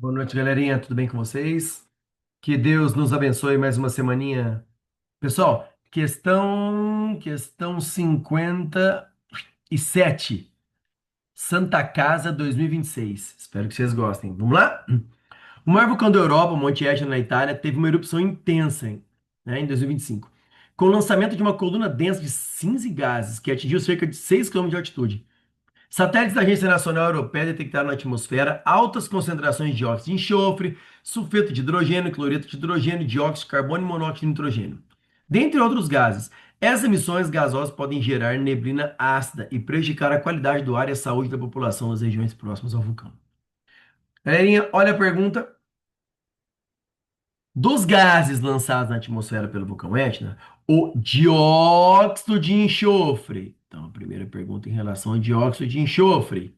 Boa noite, galerinha. Tudo bem com vocês? Que Deus nos abençoe mais uma semaninha. Pessoal, questão 57, Santa Casa 2026. Espero que vocês gostem. Vamos lá? O maior vulcão da Europa, o Monte Etna, na Itália, teve uma erupção intensa, em 2025, com o lançamento de uma coluna densa de cinza e gases que atingiu cerca de 6 quilômetros de altitude. Satélites da Agência Nacional Europeia detectaram na atmosfera altas concentrações de dióxido de enxofre, sulfeto de hidrogênio, cloreto de hidrogênio, dióxido de carbono e monóxido de nitrogênio. Dentre outros gases, essas emissões gasosas podem gerar neblina ácida e prejudicar a qualidade do ar e a saúde da população das regiões próximas ao vulcão. Galerinha, olha a pergunta. Dos gases lançados na atmosfera pelo vulcão Etna, o dióxido de enxofre. Então, a primeira pergunta em relação ao dióxido de enxofre.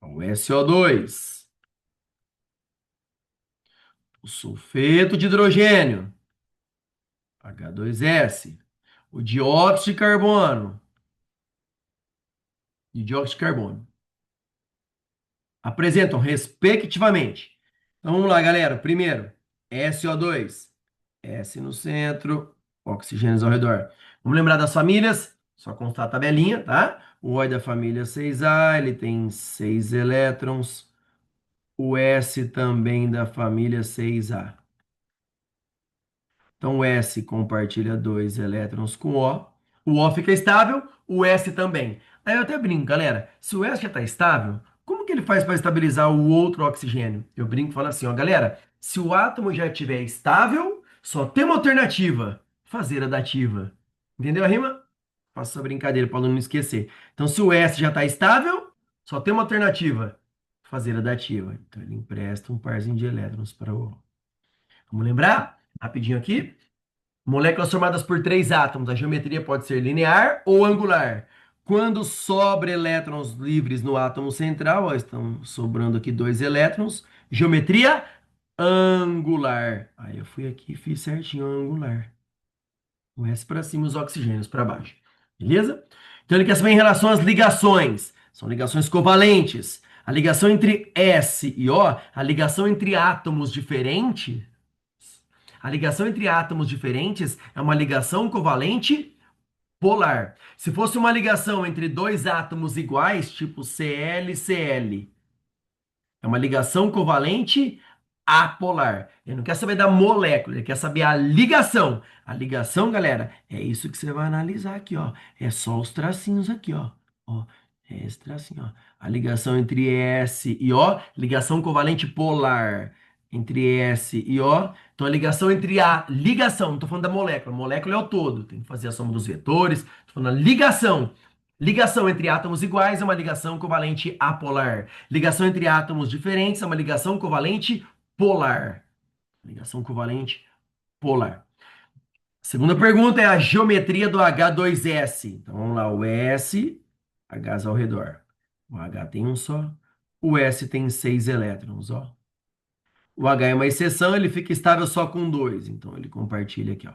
O SO2, o sulfeto de hidrogênio, H2S, o dióxido de carbono e dióxido de carbono apresentam, respectivamente. Então vamos lá, galera. Primeiro, SO2, S no centro, oxigênios ao redor. Vamos lembrar das famílias? Só constar a tabelinha, tá? O O é da família 6A, ele tem 6 elétrons. O S também da família 6A. Então o S compartilha dois elétrons com o O fica estável, o S também. Aí eu até brinco, galera, se o S já está estável, como que ele faz para estabilizar o outro oxigênio? Eu brinco e falo assim, ó, galera, se o átomo já estiver estável, só tem uma alternativa, fazer a dativa. Entendeu a rima? Faço essa brincadeira para o aluno não esquecer. Então se o S já está estável, só tem uma alternativa, fazer a dativa. Então ele empresta um parzinho de elétrons para o O. Vamos lembrar? Rapidinho aqui. Moléculas formadas por três átomos, a geometria pode ser linear ou angular. Quando sobra elétrons livres no átomo central, ó, estão sobrando aqui dois elétrons, geometria angular. Aí eu fui aqui e fiz certinho angular. O S para cima, os oxigênios para baixo. Beleza? Então ele quer saber em relação às ligações. São ligações covalentes. A ligação entre S e O, a ligação entre átomos diferentes. A ligação entre átomos diferentes é uma ligação covalente polar. Se fosse uma ligação entre dois átomos iguais, tipo Cl e Cl, é uma ligação covalente apolar. Ele não quer saber da molécula, ele quer saber a ligação. A ligação, galera, é isso que você vai analisar aqui, ó. É só os tracinhos aqui, ó. Ó, é esse tracinho, ó. A ligação entre S e O, ligação covalente polar entre S e O. Então, a ligação entre a ligação, não estou falando da molécula, a molécula é o todo, tem que fazer a soma dos vetores. Estou falando da ligação. Ligação entre átomos iguais é uma ligação covalente apolar. Ligação entre átomos diferentes é uma ligação covalente polar. Ligação covalente polar. Segunda pergunta é a geometria do H2S. Então vamos lá, o S, H ao redor. O H tem um só. O S tem seis elétrons, ó. O H é uma exceção, ele fica estável só com dois. Então ele compartilha aqui, ó.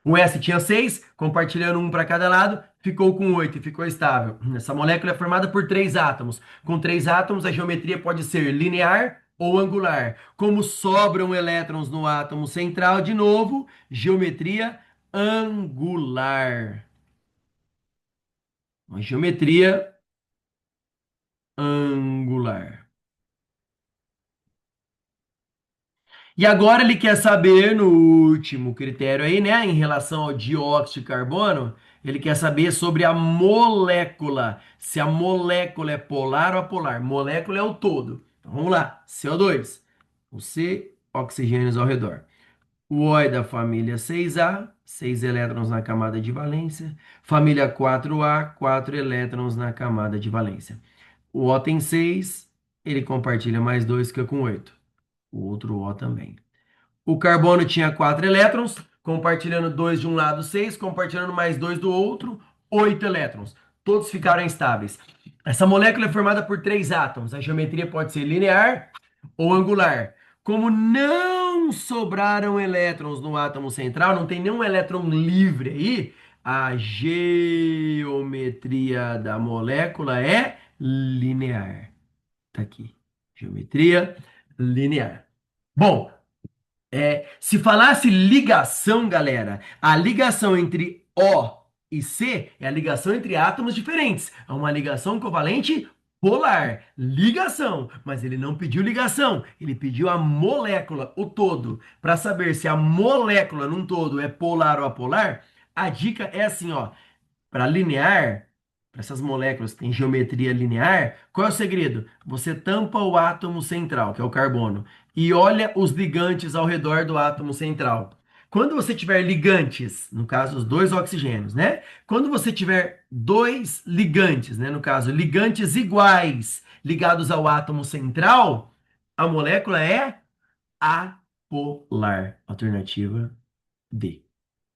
O S tinha 6, compartilhando um para cada lado, ficou com 8 e ficou estável. Essa molécula é formada por três átomos. Com três átomos, a geometria pode ser linear ou angular. Como sobram elétrons no átomo central, de novo, geometria angular. Uma geometria angular. E agora ele quer saber, no último critério aí, né, em relação ao dióxido de carbono, ele quer saber sobre a molécula, se a molécula é polar ou apolar. Molécula é o todo. Então vamos lá, CO2, o C, oxigênios ao redor. O O é da família 6A, 6 elétrons na camada de valência. Família 4A, 4 elétrons na camada de valência. O O tem 6, ele compartilha mais 2, fica com 8. O outro O também. O carbono tinha 4 elétrons, compartilhando 2 de um lado, 6, compartilhando mais 2 do outro, 8 elétrons. Todos ficaram estáveis. Essa molécula é formada por três átomos. A geometria pode ser linear ou angular. Como não sobraram elétrons no átomo central, não tem nenhum elétron livre aí, a geometria da molécula é linear. Tá aqui. Geometria Linear. Bom, se falasse ligação, galera, a ligação entre O e C é a ligação entre átomos diferentes. É uma ligação covalente polar. Ligação. Mas ele não pediu ligação, ele pediu a molécula, o todo. Para saber se a molécula num todo é polar ou apolar, a dica é assim, ó. Para linear, para essas moléculas que têm geometria linear, qual é o segredo? Você tampa o átomo central, que é o carbono, e olha os ligantes ao redor do átomo central. Quando você tiver ligantes, no caso os dois oxigênios, né? Quando você tiver dois ligantes, né? No caso, ligantes iguais ligados ao átomo central, a molécula é apolar. Alternativa D.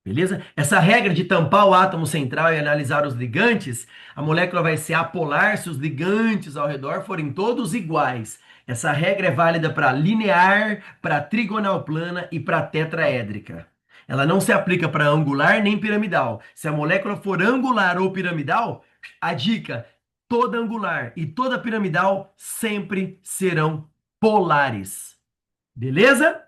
Beleza? Essa regra de tampar o átomo central e analisar os ligantes, a molécula vai ser apolar se os ligantes ao redor forem todos iguais. Essa regra é válida para linear, para trigonal plana e para tetraédrica. Ela não se aplica para angular nem piramidal. Se a molécula for angular ou piramidal, a dica: toda angular e toda piramidal sempre serão polares. Beleza?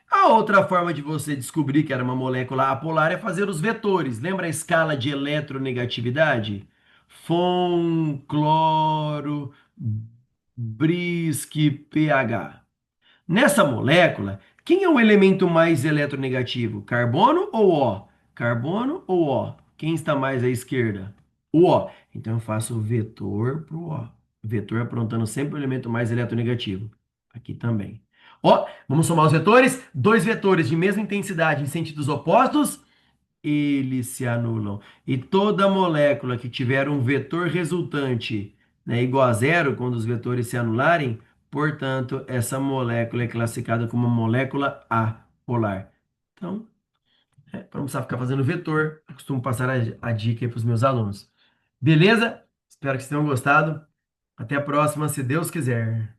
A outra forma de você descobrir que era uma molécula apolar é fazer os vetores. Lembra a escala de eletronegatividade? Fon, cloro, Brisk, pH. Nessa molécula, quem é o elemento mais eletronegativo? Carbono ou O? Carbono ou O? Quem está mais à esquerda? O O. Então eu faço o vetor para o O. Vetor aprontando sempre o elemento mais eletronegativo. Aqui também. Ó, vamos somar os vetores? Dois vetores de mesma intensidade em sentidos opostos, eles se anulam. E toda molécula que tiver um vetor resultante, né, igual a zero, quando os vetores se anularem, portanto, essa molécula é classificada como uma molécula apolar. Então, para não precisar ficar fazendo vetor, eu costumo passar a dica aí para os meus alunos. Beleza? Espero que vocês tenham gostado. Até a próxima, se Deus quiser.